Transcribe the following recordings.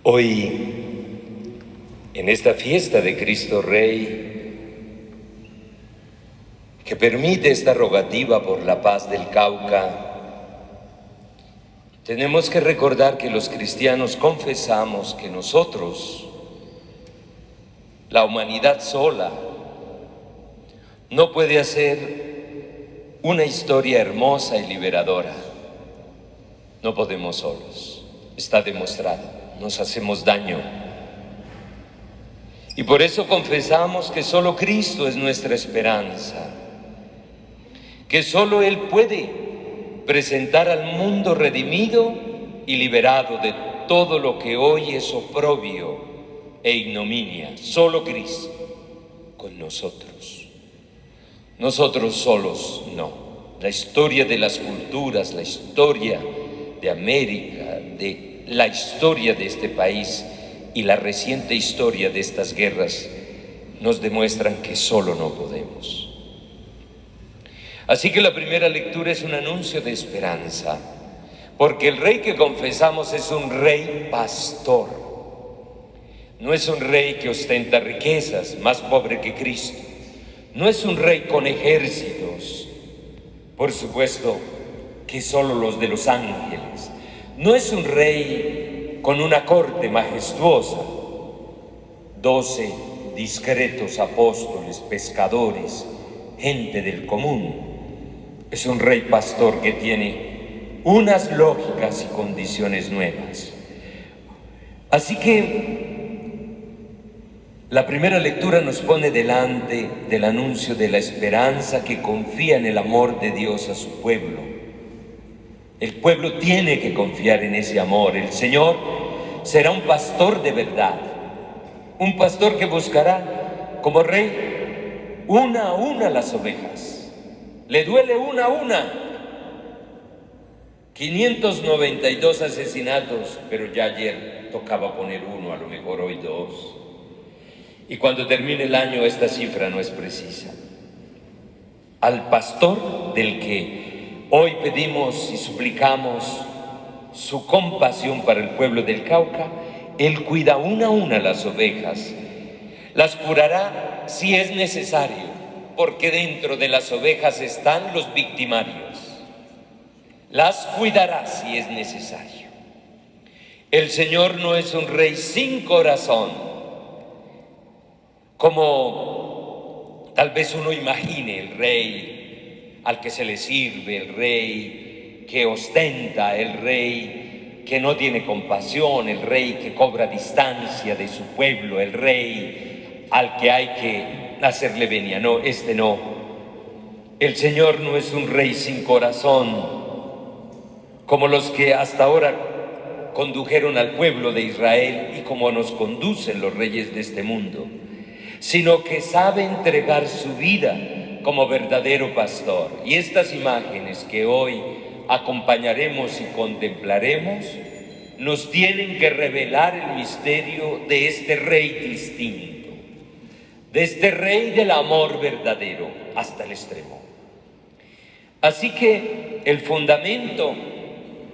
Hoy, en esta fiesta de Cristo Rey, que permite esta rogativa por la paz del Cauca, tenemos que recordar que los cristianos confesamos que nosotros, la humanidad sola, no puede hacer una historia hermosa y liberadora. No podemos solos, está demostrado. Nos hacemos daño. Y por eso confesamos que solo Cristo es nuestra esperanza, que solo Él puede presentar al mundo redimido y liberado de todo lo que hoy es oprobio e ignominia. Solo Cristo con nosotros. Nosotros solos no. La historia de las culturas, la historia de América, la historia de este país y la reciente historia de estas guerras nos demuestran que solo no podemos. Así que la primera lectura es un anuncio de esperanza, porque el rey que confesamos es un rey pastor. No es un rey que ostenta riquezas, más pobre que Cristo. No es un rey con ejércitos, por supuesto que solo los de los ángeles. No es un rey con una corte majestuosa, 12 discretos apóstoles, pescadores, gente del común. Es un rey pastor que tiene unas lógicas y condiciones nuevas. Así que la primera lectura nos pone delante del anuncio de la esperanza que confía en el amor de Dios a su pueblo. El pueblo tiene que confiar en ese amor. El Señor será un pastor de verdad, un pastor que buscará como rey una a una las ovejas. Le duele una a una. 592 asesinatos, pero ya ayer tocaba poner uno, a lo mejor hoy dos. Y cuando termine el año esta cifra no es precisa. Al pastor del que hoy pedimos y suplicamos su compasión para el pueblo del Cauca, Él cuida una a una las ovejas, las curará si es necesario, porque dentro de las ovejas están los victimarios. Las cuidará si es necesario. El Señor no es un rey sin corazón, como tal vez uno imagine el rey al que se le sirve, el rey que ostenta, el rey que no tiene compasión, el rey que cobra distancia de su pueblo, el rey al que hay que hacerle venia. No, este no. El Señor no es un rey sin corazón, como los que hasta ahora condujeron al pueblo de Israel y como nos conducen los reyes de este mundo, sino que sabe entregar su vida como verdadero pastor. Y estas imágenes que hoy acompañaremos y contemplaremos nos tienen que revelar el misterio de este rey distinto, de este rey del amor verdadero hasta el extremo. Así que el fundamento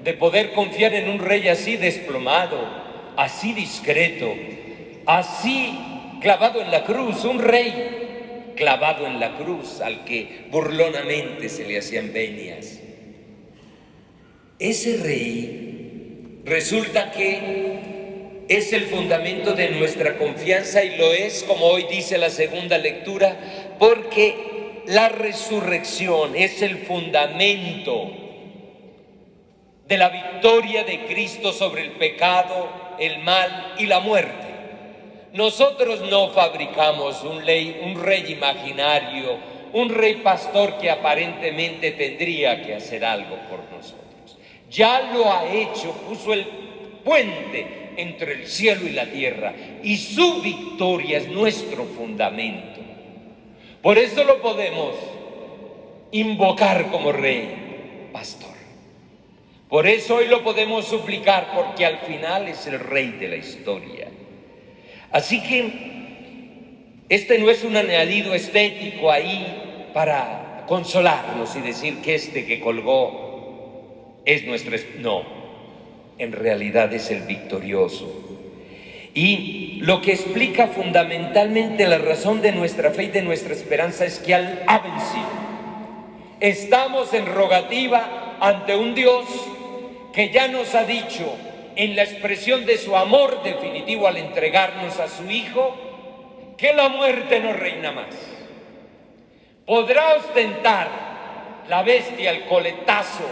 de poder confiar en un rey así desplomado, así discreto, así clavado en la cruz, un rey clavado en la cruz al que burlonamente se le hacían venias. Ese rey resulta que es el fundamento de nuestra confianza y lo es, como hoy dice la segunda lectura, porque la resurrección es el fundamento de la victoria de Cristo sobre el pecado, el mal y la muerte. Nosotros no fabricamos un rey imaginario, un rey pastor que aparentemente tendría que hacer algo por nosotros. Ya lo ha hecho, puso el puente entre el cielo y la tierra y su victoria es nuestro fundamento. Por eso lo podemos invocar como rey pastor. Por eso hoy lo podemos suplicar, porque al final es el rey de la historia. Así que este no es un añadido estético ahí para consolarnos y decir que este que colgó es nuestro... No, en realidad es el victorioso, Y lo que explica fundamentalmente la razón de nuestra fe y de nuestra esperanza es que Él ha vencido. Estamos en rogativa ante un Dios que ya nos ha dicho en la expresión de su amor definitivo al entregarnos a su Hijo, que la muerte no reina más. Podrá ostentar la bestia el coletazo,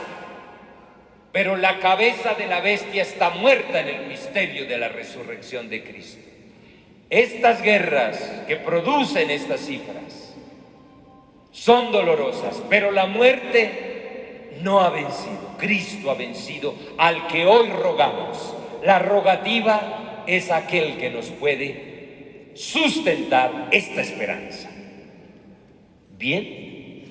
pero la cabeza de la bestia está muerta en el misterio de la resurrección de Cristo. Estas guerras que producen estas cifras son dolorosas, pero la muerte no ha vencido. Cristo ha vencido al que hoy rogamos. La rogativa es aquel que nos puede sustentar esta esperanza. Bien,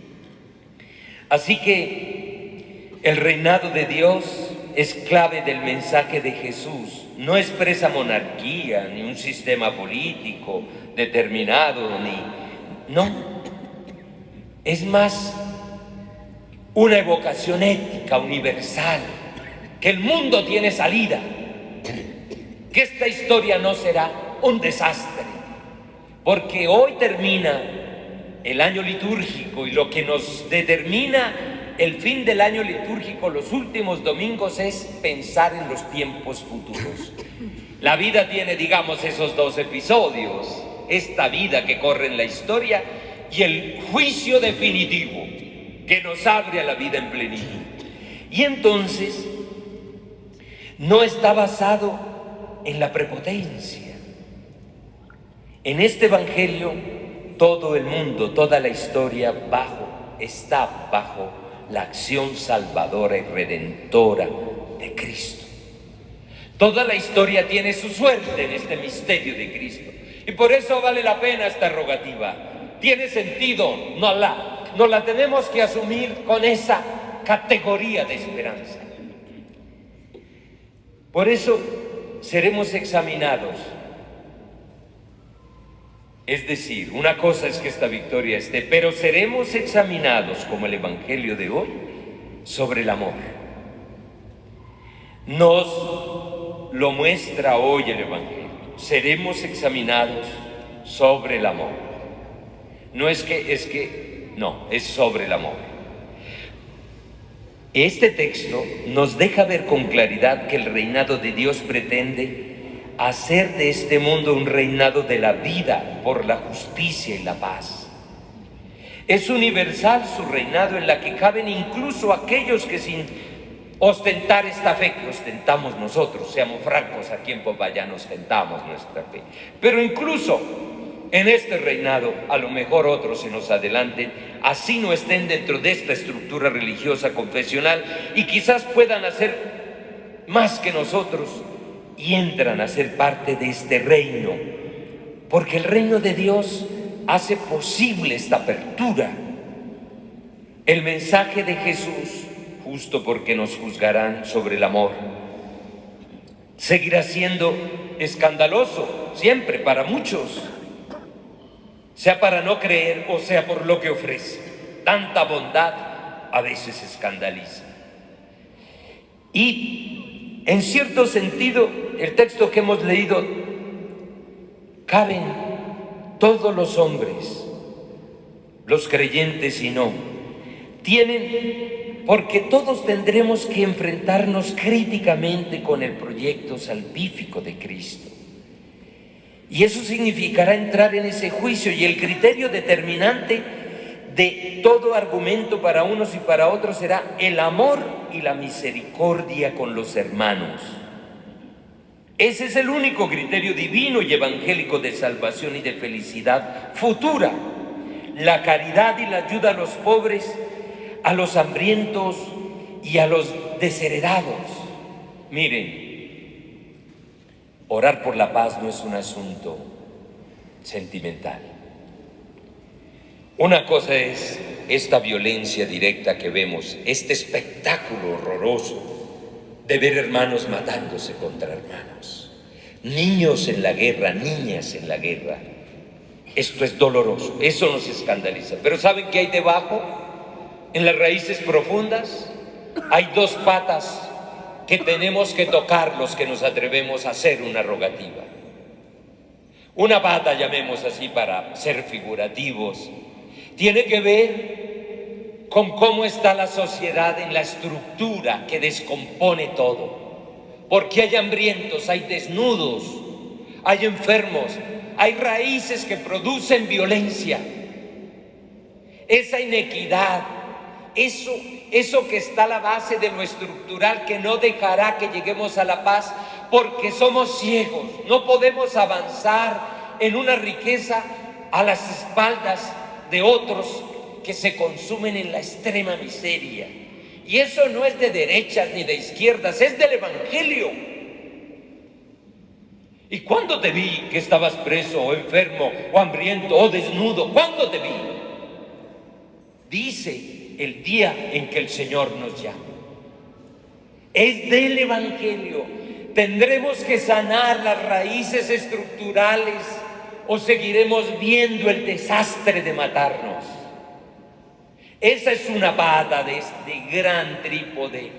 así que el reinado de Dios es clave del mensaje de Jesús. No expresa monarquía, ni un sistema político determinado, no. Es más una evocación ética universal, que el mundo tiene salida, que esta historia no será un desastre, porque hoy termina el año litúrgico y lo que nos determina el fin del año litúrgico, los últimos domingos, es pensar en los tiempos futuros. La vida tiene, digamos, esos dos episodios, esta vida que corre en la historia y el juicio definitivo que nos abre a la vida en plenitud. Y entonces no está basado en la prepotencia. En este evangelio todo el mundo, toda la historia está bajo la acción salvadora y redentora de Cristo. Toda la historia tiene su suerte en este misterio de Cristo. Y por eso vale la pena esta rogativa. Tiene sentido, no la tenemos que asumir con esa categoría de esperanza. Por eso seremos examinados. Es decir, una cosa es que esta victoria esté, pero seremos examinados, como el Evangelio de hoy, sobre el amor. Nos lo muestra hoy el Evangelio. Seremos examinados sobre el amor. No es sobre el amor. Este texto nos deja ver con claridad que el reinado de Dios pretende hacer de este mundo un reinado de la vida por la justicia y la paz. Es universal su reinado, en la que caben incluso aquellos que sin ostentar esta fe que ostentamos nosotros, seamos francos, aquí en Popayán ostentamos nuestra fe, pero incluso en este reinado a lo mejor otros se nos adelanten, así no estén dentro de esta estructura religiosa confesional y quizás puedan hacer más que nosotros y entran a ser parte de este reino, porque el reino de Dios hace posible esta apertura. El mensaje de Jesús, justo porque nos juzgarán sobre el amor, seguirá siendo escandaloso siempre para muchos, sea para no creer o sea por lo que ofrece. Tanta bondad a veces escandaliza. Y en cierto sentido, el texto que hemos leído, caben todos los hombres, los creyentes y no, porque todos tendremos que enfrentarnos críticamente con el proyecto salvífico de Cristo. Y eso significará entrar en ese juicio, y el criterio determinante de todo argumento para unos y para otros será el amor y la misericordia con los hermanos. Ese es el único criterio divino y evangélico de salvación y de felicidad futura. La caridad y la ayuda a los pobres, a los hambrientos y a los desheredados. Miren, orar por la paz no es un asunto sentimental. Una cosa es esta violencia directa que vemos, este espectáculo horroroso de ver hermanos matándose contra hermanos, niños en la guerra, niñas en la guerra. Esto es doloroso, eso nos escandaliza. Pero ¿saben qué hay debajo? En las raíces profundas hay dos patas que tenemos que tocar los que nos atrevemos a hacer una rogativa. Una pata, llamemos así para ser figurativos, tiene que ver con cómo está la sociedad en la estructura que descompone todo. Porque hay hambrientos, hay desnudos, hay enfermos, hay raíces que producen violencia. Esa inequidad, eso que está a la base de lo estructural que no dejará que lleguemos a la paz, porque somos ciegos, no podemos avanzar en una riqueza a las espaldas de otros que se consumen en la extrema miseria. Y eso no es de derechas ni de izquierdas, es del Evangelio. ¿Y cuándo te vi que estabas preso o enfermo o hambriento o desnudo? ¿Cuándo te vi? Dice el día en que el Señor nos llame. Es del Evangelio. Tendremos que sanar las raíces estructurales o seguiremos viendo el desastre de matarnos. Esa es una pata de este gran trípode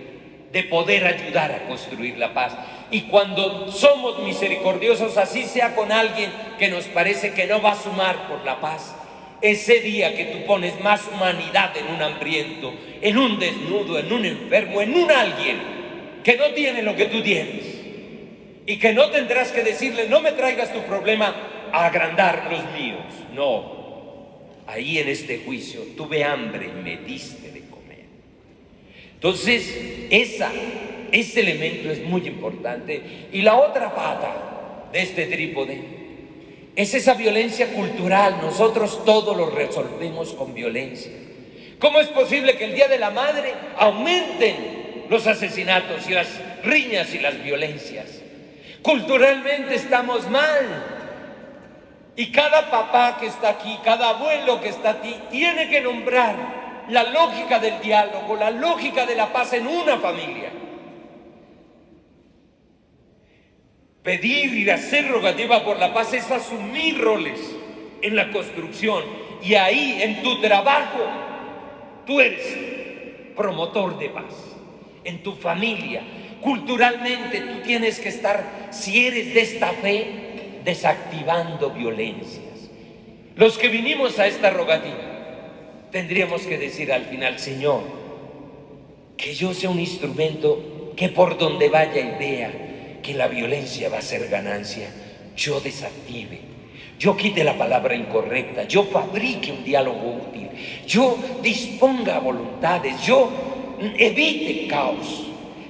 de poder ayudar a construir la paz. Y cuando somos misericordiosos, así sea con alguien que nos parece que no va a sumar por la paz, ese día que tú pones más humanidad en un hambriento, en un desnudo, en un enfermo, en un alguien que no tiene lo que tú tienes, y que no tendrás que decirle, no me traigas tu problema a agrandar los míos. No. Ahí en este juicio tuve hambre y me diste de comer. Entonces, ese elemento es muy importante. Y la otra pata de este trípode es esa violencia cultural. Nosotros todo lo resolvemos con violencia. ¿Cómo es posible que el Día de la Madre aumenten los asesinatos y las riñas y las violencias? Culturalmente estamos mal. Y cada papá que está aquí, cada abuelo que está aquí, tiene que nombrar la lógica del diálogo, la lógica de la paz en una familia. Pedir y hacer rogativa por la paz es asumir roles en la construcción. Y ahí, en tu trabajo, tú eres promotor de paz. En tu familia, culturalmente, tú tienes que estar, si eres de esta fe, desactivando violencias. Los que vinimos a esta rogativa tendríamos que decir al final, Señor, que yo sea un instrumento que por donde vaya y vea que la violencia va a ser ganancia, yo desactive, yo quite la palabra incorrecta, yo fabrique un diálogo útil, yo disponga voluntades, yo evite caos.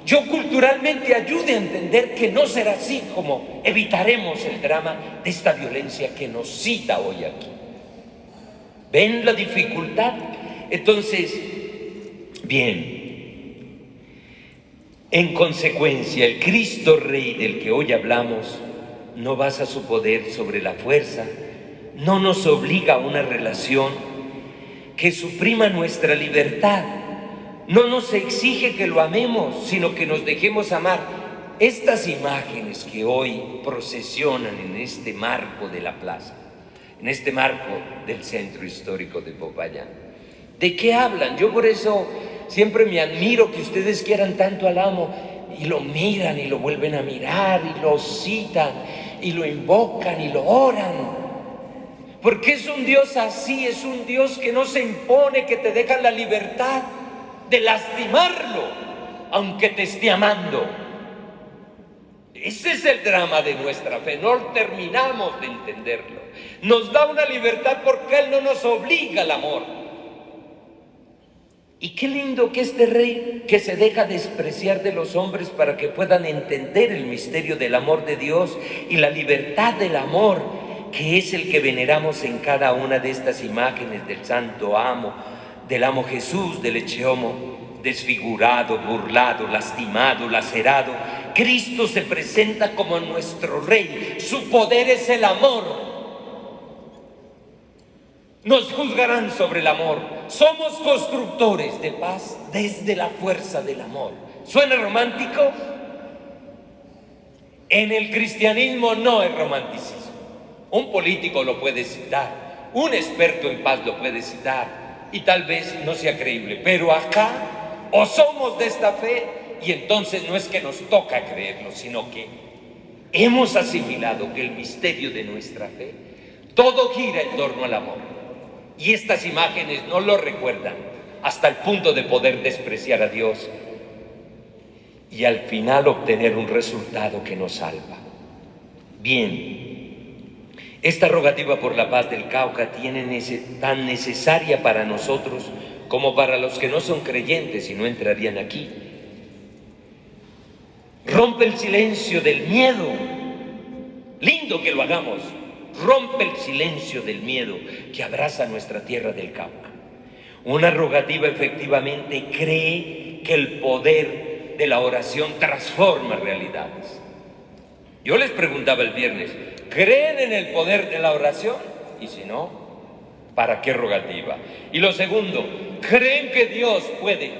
Yo culturalmente ayude a entender que no será así como evitaremos el drama de esta violencia que nos cita hoy aquí. ¿Ven la dificultad? Entonces, bien, en consecuencia, el Cristo Rey del que hoy hablamos no basa su poder sobre la fuerza, no nos obliga a una relación que suprima nuestra libertad. No nos exige que lo amemos, sino que nos dejemos amar. Estas imágenes que hoy procesionan en este marco de la plaza, en este marco del centro histórico de Popayán, ¿de qué hablan? Yo por eso siempre me admiro que ustedes quieran tanto al amo y lo miran y lo vuelven a mirar y lo citan y lo invocan y lo oran. Porque es un Dios así, es un Dios que no se impone, que te deja la libertad de lastimarlo, aunque te esté amando. Ese es el drama de nuestra fe, no terminamos de entenderlo. Nos da una libertad porque Él no nos obliga al amor. Y qué lindo que este Rey que se deja despreciar de los hombres para que puedan entender el misterio del amor de Dios y la libertad del amor, que es el que veneramos en cada una de estas imágenes del Santo Amo, del amo Jesús, del Ecce-Homo, desfigurado, burlado, lastimado, lacerado. Cristo se presenta como nuestro Rey. Su poder es el amor. Nos juzgarán sobre el amor. Somos constructores de paz desde la fuerza del amor. ¿Suena romántico? En el cristianismo no es romanticismo. Un político lo puede citar, un experto en paz lo puede citar, y tal vez no sea creíble, pero acá o somos de esta fe y entonces no es que nos toca creerlo, sino que hemos asimilado que el misterio de nuestra fe, todo gira en torno al amor. Y estas imágenes no lo recuerdan hasta el punto de poder despreciar a Dios y al final obtener un resultado que nos salva. Bien, esta rogativa por la paz del Cauca tan necesaria para nosotros como para los que no son creyentes y no entrarían aquí. Rompe el silencio del miedo. Lindo que lo hagamos. Rompe el silencio del miedo que abraza nuestra tierra del Cauca. Una rogativa efectivamente cree que el poder de la oración transforma realidades. Yo les preguntaba el viernes, ¿creen en el poder de la oración? Y si no, ¿para qué rogativa? Y lo segundo, ¿creen que Dios puede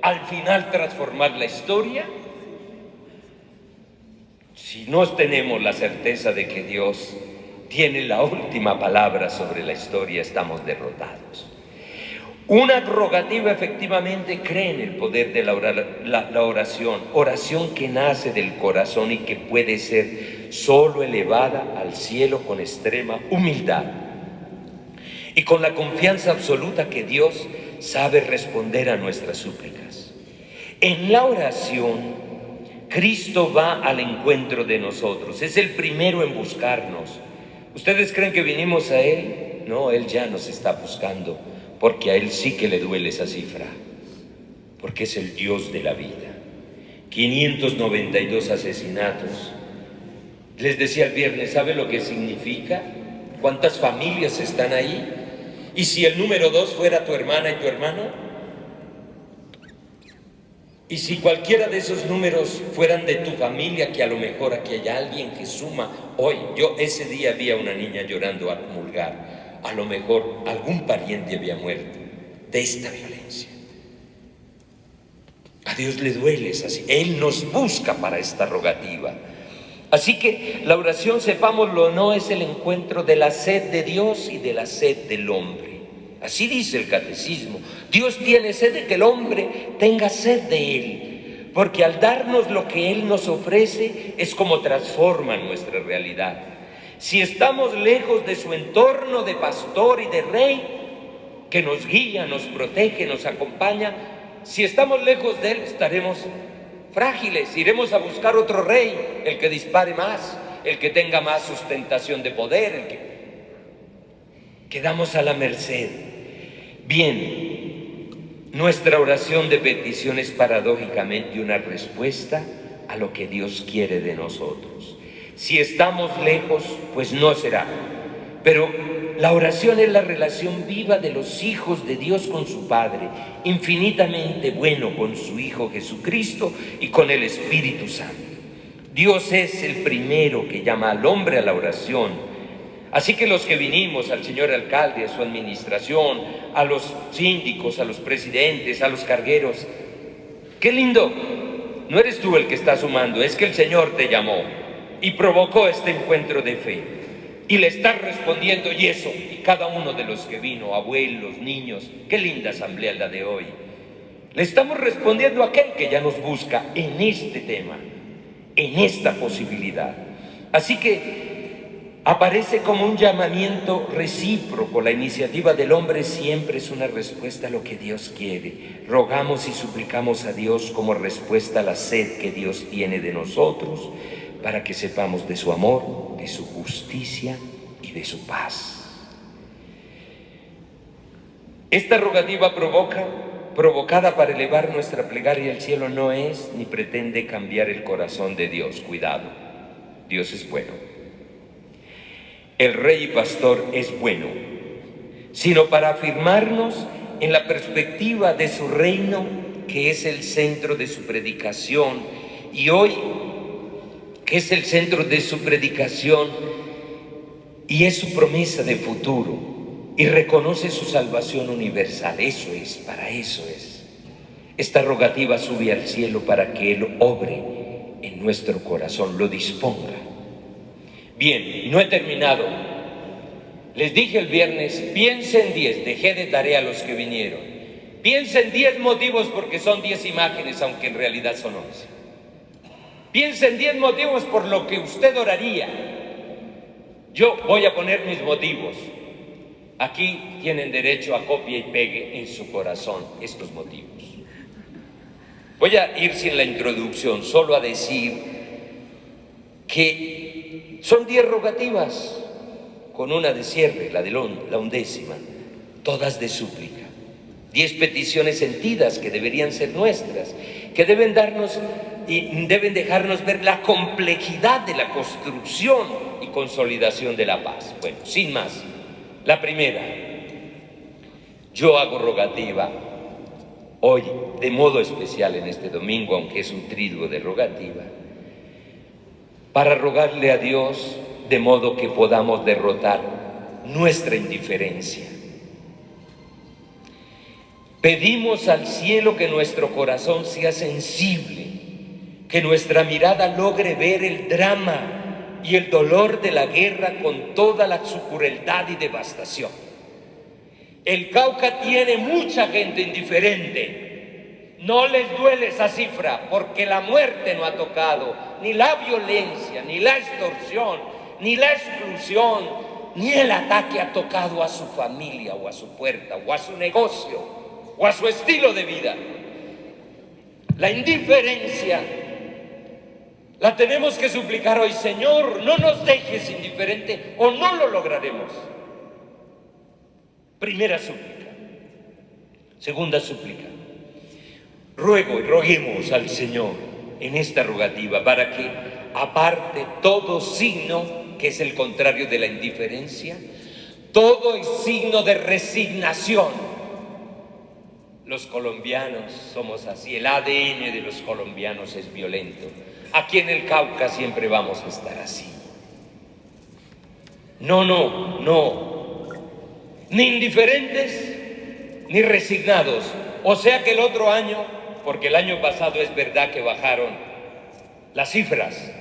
al final transformar la historia? Si no tenemos la certeza de que Dios tiene la última palabra sobre la historia, estamos derrotados. Una rogativa efectivamente cree en el poder de la oración, oración que nace del corazón y que puede ser solo elevada al cielo con extrema humildad y con la confianza absoluta que Dios sabe responder a nuestras súplicas. En la oración, Cristo va al encuentro de nosotros, es el primero en buscarnos. ¿Ustedes creen que vinimos a Él? No, Él ya nos está buscando, porque a Él sí que le duele esa cifra, porque es el Dios de la vida. 592 asesinatos. Les decía el viernes, ¿sabe lo que significa? ¿Cuántas familias están ahí? ¿Y si el número 2 fuera tu hermana y tu hermano? Y si cualquiera de esos números fueran de tu familia, que a lo mejor aquí hay alguien que suma. Hoy, yo ese día vi a una niña llorando al comulgar. A lo mejor algún pariente había muerto de esta violencia. A Dios le duele, es así. Él nos busca para esta rogativa. Así que la oración, sepámoslo, no es el encuentro de la sed de Dios y de la sed del hombre. Así dice el catecismo. Dios tiene sed de que el hombre tenga sed de Él, porque al darnos lo que Él nos ofrece es como transforma nuestra realidad. Si estamos lejos de su entorno de pastor y de rey, que nos guía, nos protege, nos acompaña, si estamos lejos de Él estaremos frágiles, iremos a buscar otro rey, el que dispare más, el que tenga más sustentación de poder, el que quedamos a la merced. Bien, nuestra oración de petición es paradójicamente una respuesta a lo que Dios quiere de nosotros. Si estamos lejos, pues no será. Pero la oración es la relación viva de los hijos de Dios con su Padre, infinitamente bueno con su Hijo Jesucristo y con el Espíritu Santo. Dios es el primero que llama al hombre a la oración. Así que los que vinimos, al señor alcalde, a su administración, a los síndicos, a los presidentes, a los cargueros, qué lindo, no eres tú el que está sumando, es que el Señor te llamó y provocó este encuentro de fe y le estás respondiendo, y eso, y cada uno de los que vino, abuelos, niños, qué linda asamblea la de hoy, le estamos respondiendo a aquel que ya nos busca en este tema, en esta posibilidad. Así que aparece como un llamamiento recíproco. La iniciativa del hombre siempre es una respuesta a lo que Dios quiere. Rogamos y suplicamos a Dios como respuesta a la sed que Dios tiene de nosotros, para que sepamos de su amor, de su justicia y de su paz. Esta rogativa provocada para elevar nuestra plegaria al cielo, no es ni pretende cambiar el corazón de Dios. Cuidado, Dios es bueno. El Rey y Pastor es bueno, sino para afirmarnos en la perspectiva de su reino, que es el centro de su predicación, y hoy, que es el centro de su predicación, y es su promesa de futuro, y reconoce su salvación universal. Eso es, para eso es. Esta rogativa sube al cielo para que Él obre en nuestro corazón, lo disponga. Bien, no he terminado. Les dije el viernes, piensen 10, dejé de tarea a los que vinieron. Piensen 10 motivos porque son 10 imágenes, aunque en realidad son 11. Piensa en 10 motivos por lo que usted oraría. Yo voy a poner mis motivos. Aquí tienen derecho a copia y pegue en su corazón estos motivos. Voy a ir sin la introducción, solo a decir que son 10 rogativas, con una de cierre, la 11ª, todas de súplica. 10 peticiones sentidas que deberían ser nuestras, que deben darnos y deben dejarnos ver la complejidad de la construcción y consolidación de la paz. Bueno, sin más, la primera, yo hago rogativa hoy, de modo especial en este domingo, aunque es un triduo de rogativa, para rogarle a Dios de modo que podamos derrotar nuestra indiferencia. Pedimos al cielo que nuestro corazón sea sensible, que nuestra mirada logre ver el drama y el dolor de la guerra con toda su crueldad y devastación. El Cauca tiene mucha gente indiferente. No les duele esa cifra porque la muerte no ha tocado, ni la violencia, ni la extorsión, ni la exclusión, ni el ataque ha tocado a su familia o a su puerta o a su negocio o a su estilo de vida. La indiferencia la tenemos que suplicar hoy. Señor, no nos dejes indiferente o no lo lograremos. Primera súplica. Segunda súplica. Ruego y roguemos al Señor en esta rogativa para que aparte todo signo, que es el contrario de la indiferencia, todo es signo de resignación. Los colombianos somos así, el ADN de los colombianos es violento. Aquí en el Cauca siempre vamos a estar así. No. Ni indiferentes, ni resignados. O sea que el otro año, porque el año pasado es verdad que bajaron las cifras.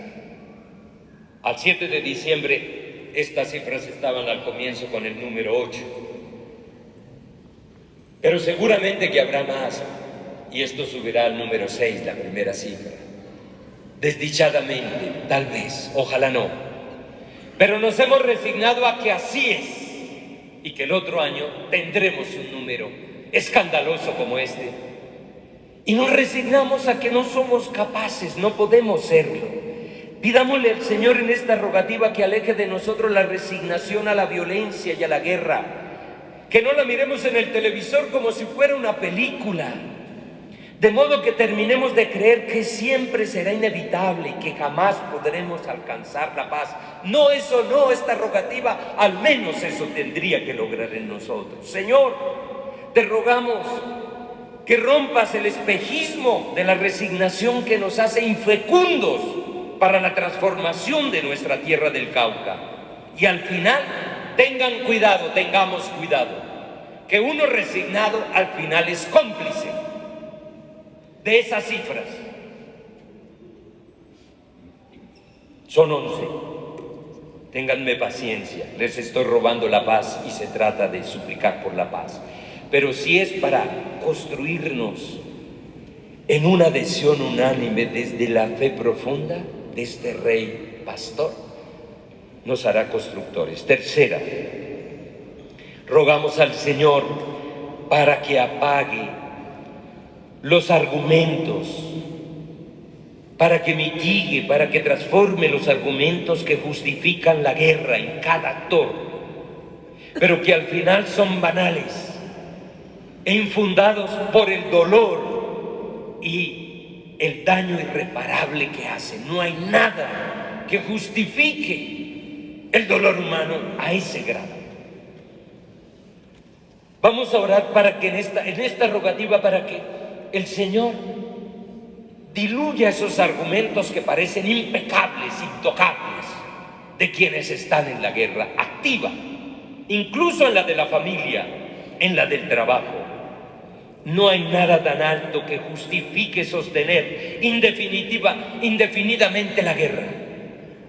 Al 7 de diciembre estas cifras estaban al comienzo con el número 8. Pero seguramente que habrá más, y esto subirá al número 6, la primera cifra. Desdichadamente, tal vez, ojalá no. Pero nos hemos resignado a que así es, y que el otro año tendremos un número escandaloso como este. Y nos resignamos a que no somos capaces, no podemos serlo. Pidámosle al Señor en esta rogativa que aleje de nosotros la resignación a la violencia y a la guerra. Que no la miremos en el televisor como si fuera una película, de modo que terminemos de creer que siempre será inevitable y que jamás podremos alcanzar la paz. No, eso no, esta rogativa, al menos eso tendría que lograr en nosotros. Señor, te rogamos que rompas el espejismo de la resignación que nos hace infecundos para la transformación de nuestra tierra del Cauca. Y al final, tengamos cuidado, que uno resignado al final es cómplice de esas cifras. Son 11. Ténganme paciencia, les estoy robando la paz y se trata de suplicar por la paz. Pero si es para construirnos en una adhesión unánime desde la fe profunda de este Rey Pastor, nos hará constructores. Tercera, rogamos al Señor para que apague los argumentos, para que mitigue, para que transforme los argumentos que justifican la guerra en cada actor, pero que al final son banales e infundados por el dolor y el daño irreparable que hacen. No hay nada que justifique el dolor humano a ese grado. Vamos a orar para que en esta rogativa, para que el Señor diluya esos argumentos que parecen impecables, intocables, de quienes están en la guerra activa, incluso en la de la familia, en la del trabajo. No hay nada tan alto que justifique sostener indefinidamente la guerra.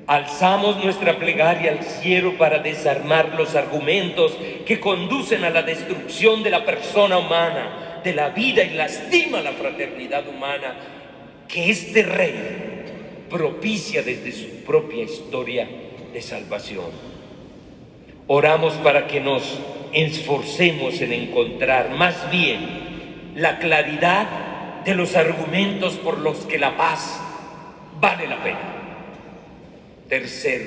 Alzamos nuestra plegaria al cielo para desarmar los argumentos que conducen a la destrucción de la persona humana, de la vida, y lastima la fraternidad humana. Que este Rey propicia desde su propia historia de salvación. Oramos para que nos esforcemos en encontrar más bien la claridad de los argumentos por los que la paz vale la pena. Tercero,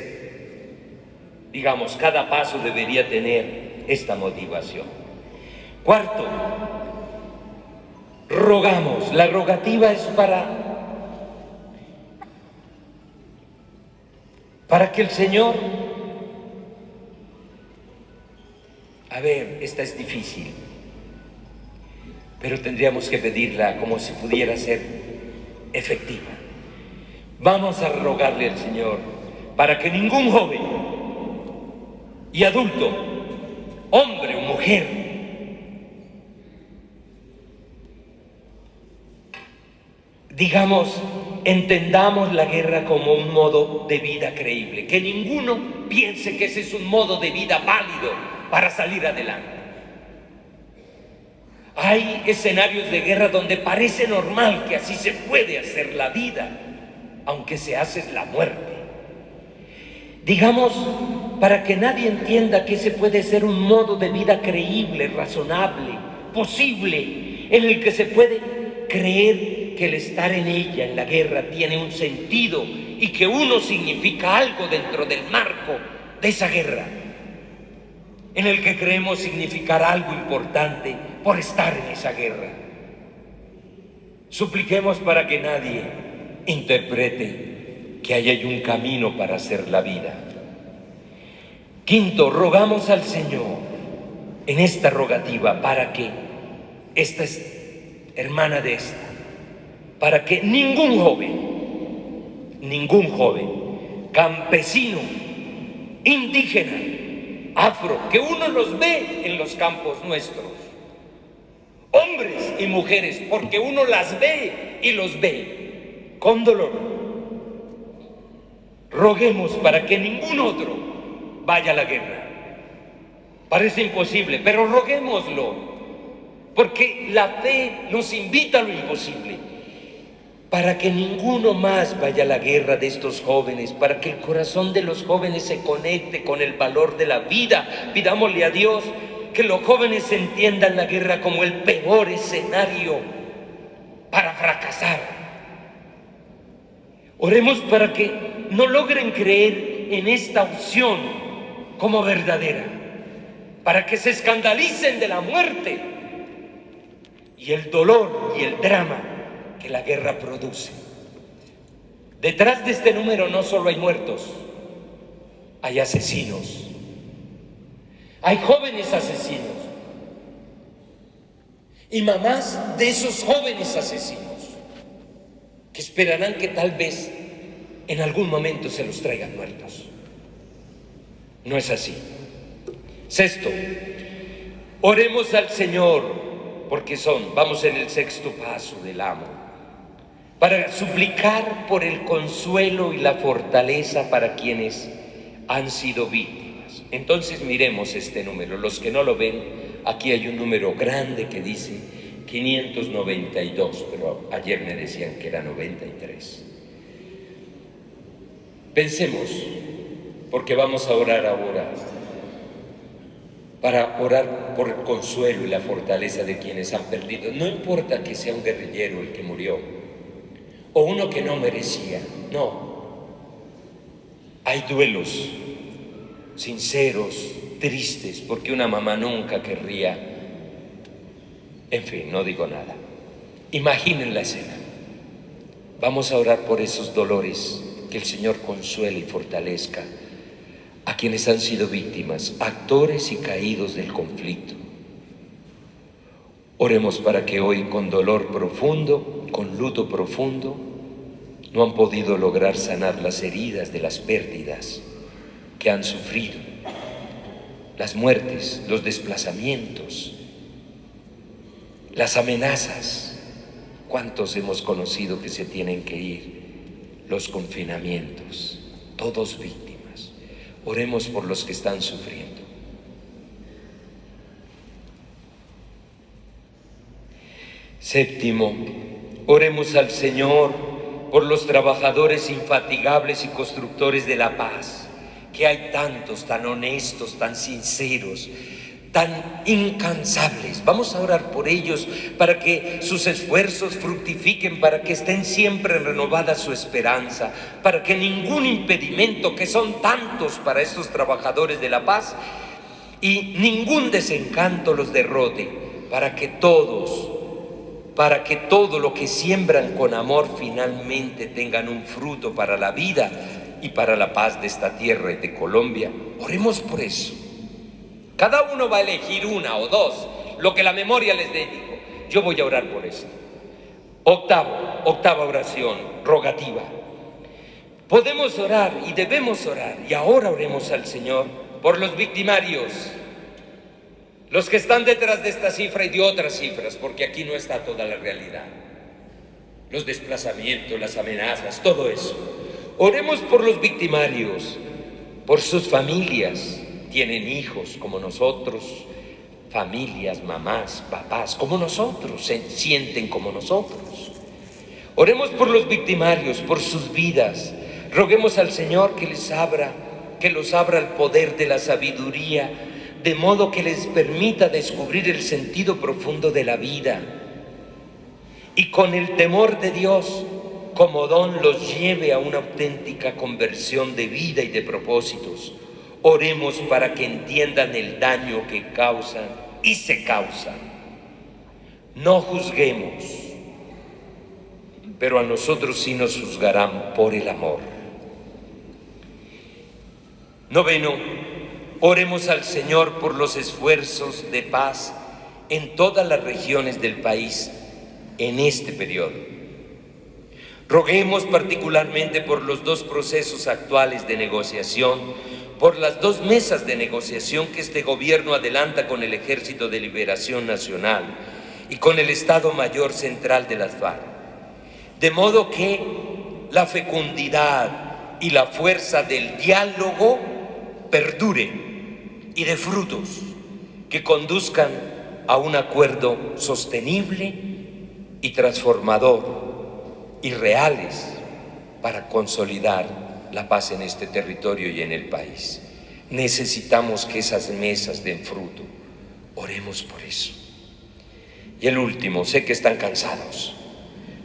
digamos, cada paso debería tener esta motivación. Cuarto, rogamos. La rogativa es para que el Señor, esta es difícil, pero tendríamos que pedirla como si pudiera ser efectiva. Vamos a rogarle al Señor para que ningún joven y adulto, hombre o mujer, digamos, entendamos la guerra como un modo de vida creíble, que ninguno piense que ese es un modo de vida válido para salir adelante. Hay escenarios de guerra donde parece normal que así se puede hacer la vida, aunque se hace la muerte. Digamos, para que nadie entienda que ese puede ser un modo de vida creíble, razonable, posible, en el que se puede creer que el estar en ella, en la guerra, tiene un sentido y que uno significa algo dentro del marco de esa guerra, en el que creemos significar algo importante por estar en esa guerra. Supliquemos para que nadie interprete que ahí hay un camino para hacer la vida. Quinto, rogamos al Señor en esta rogativa para que esta es hermana de esta, para que ningún joven, campesino, indígena, afro, que uno los ve en los campos nuestros, hombres y mujeres, porque uno las ve y los ve con dolor. Roguemos para que ningún otro vaya a la guerra. Parece imposible, pero roguémoslo, porque la fe nos invita a lo imposible. Para que ninguno más vaya a la guerra de estos jóvenes, para que el corazón de los jóvenes se conecte con el valor de la vida. Pidámosle a Dios que los jóvenes entiendan la guerra como el peor escenario para fracasar. Oremos para que no logren creer en esta opción como verdadera, para que se escandalicen de la muerte y el dolor y el drama que la guerra produce. Detrás de este número no solo hay muertos, hay asesinos, hay jóvenes asesinos y mamás de esos jóvenes asesinos que esperarán que tal vez en algún momento se los traigan muertos. No es así. Sexto, oremos al Señor, porque vamos en el sexto paso del amo, para suplicar por el consuelo y la fortaleza para quienes han sido víctimas. Entonces miremos este número. Los que no lo ven, aquí hay un número grande que dice 592, pero ayer me decían que era 93. Pensemos, porque vamos a orar ahora, para orar por el consuelo y la fortaleza de quienes han perdido. No importa que sea un guerrillero el que murió, o uno que no merecía, no. Hay duelos sinceros, tristes, porque una mamá nunca querría. En fin, no digo nada. Imaginen la escena. Vamos a orar por esos dolores, que el Señor consuele y fortalezca a quienes han sido víctimas, actores y caídos del conflicto. Oremos para que hoy, con dolor profundo, con luto profundo, no han podido lograr sanar las heridas de las pérdidas que han sufrido, las muertes, los desplazamientos, las amenazas. ¿Cuántos hemos conocido que se tienen que ir? Los confinamientos, todos víctimas. Oremos por los que están sufriendo. Séptimo, oremos al Señor por los trabajadores infatigables y constructores de la paz, que hay tantos tan honestos, tan sinceros, tan incansables. Vamos a orar por ellos para que sus esfuerzos fructifiquen, para que estén siempre renovada su esperanza, para que ningún impedimento, que son tantos para estos trabajadores de la paz, y ningún desencanto los derrote, para que todo lo que siembran con amor finalmente tengan un fruto para la vida y para la paz de esta tierra y de Colombia. Oremos por eso. Cada uno va a elegir una o dos, lo que la memoria les dé. Yo voy a orar por esto. Octava oración, rogativa. Podemos orar y debemos orar, y ahora oremos al Señor por los victimarios, los que están detrás de esta cifra y de otras cifras, porque aquí no está toda la realidad. Los desplazamientos, las amenazas, todo eso. Oremos por los victimarios, por sus familias. Tienen hijos como nosotros, familias, mamás, papás, como nosotros, se sienten como nosotros. Oremos por los victimarios, por sus vidas. Roguemos al Señor que los abra el poder de la sabiduría, de modo que les permita descubrir el sentido profundo de la vida. Y con el temor de Dios como don los lleve a una auténtica conversión de vida y de propósitos. Oremos para que entiendan el daño que causan y se causan. No juzguemos, pero a nosotros sí nos juzgarán por el amor. Noveno, oremos al Señor por los esfuerzos de paz en todas las regiones del país en este periodo. Roguemos particularmente por los dos procesos actuales de negociación, por las dos mesas de negociación que este gobierno adelanta con el Ejército de Liberación Nacional y con el Estado Mayor Central de las FARC, de modo que la fecundidad y la fuerza del diálogo perdure y de frutos que conduzcan a un acuerdo sostenible y transformador y reales para consolidar la paz en este territorio y en el país. Necesitamos que esas mesas den fruto. Oremos por eso. Y el último, sé que están cansados,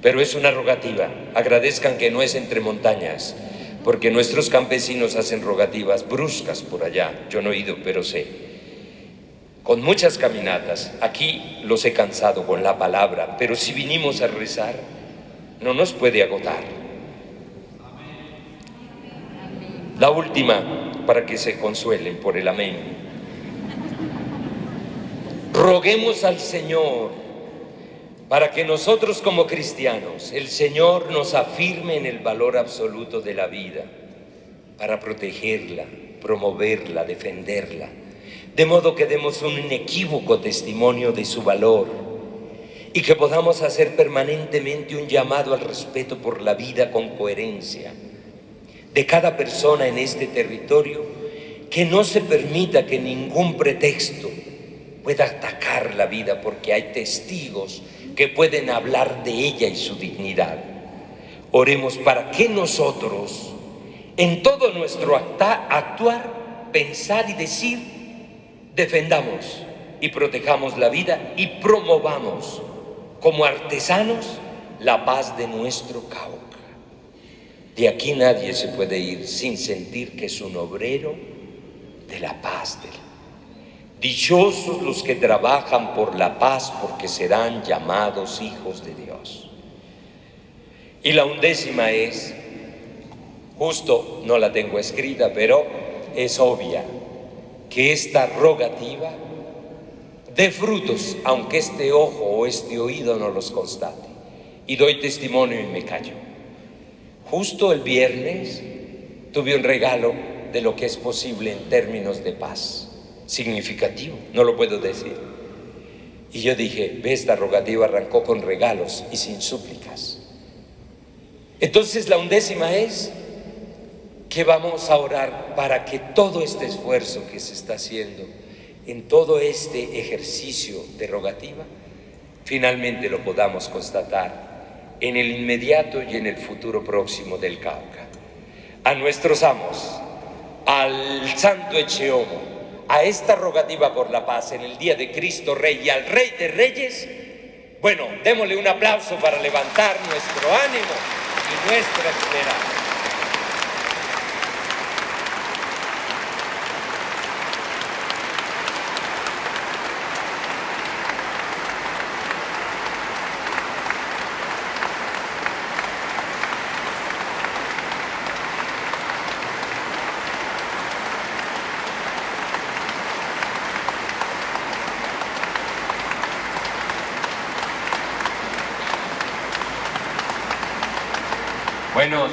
pero es una rogativa. Agradezcan que no es entre montañas, porque nuestros campesinos hacen rogativas bruscas por allá. Yo no he ido, pero sé. Con muchas caminatas. Aquí los he cansado con la palabra, pero si vinimos a rezar, no nos puede agotar. La última, para que se consuelen por el amén. Roguemos al Señor para que nosotros como cristianos, el Señor nos afirme en el valor absoluto de la vida, para protegerla, promoverla, defenderla, de modo que demos un inequívoco testimonio de su valor y que podamos hacer permanentemente un llamado al respeto por la vida con coherencia de cada persona en este territorio, que no se permita que ningún pretexto pueda atacar la vida, porque hay testigos que pueden hablar de ella y su dignidad. Oremos para que nosotros, en todo nuestro actuar, pensar y decir, defendamos y protejamos la vida y promovamos como artesanos la paz de nuestro Cauca. De aquí nadie se puede ir sin sentir que es un obrero de la paz. Dichosos los que trabajan por la paz, porque serán llamados hijos de Dios. Y la 11ª es, justo no la tengo escrita, pero es obvia, que esta rogativa dé frutos, aunque este ojo o este oído no los constate. Y doy testimonio y me callo. Justo el viernes tuve un regalo de lo que es posible en términos de paz, significativo, no lo puedo decir. Y yo dije, esta rogativa arrancó con regalos y sin súplicas. Entonces la 11ª es que vamos a orar para que todo este esfuerzo que se está haciendo en todo este ejercicio de rogativa, finalmente lo podamos constatar en el inmediato y en el futuro próximo del Cauca. A nuestros amos, al Santo Eccehomo, a esta rogativa por la paz en el día de Cristo Rey y al Rey de Reyes, bueno, démosle un aplauso para levantar nuestro ánimo y nuestra esperanza. Bueno.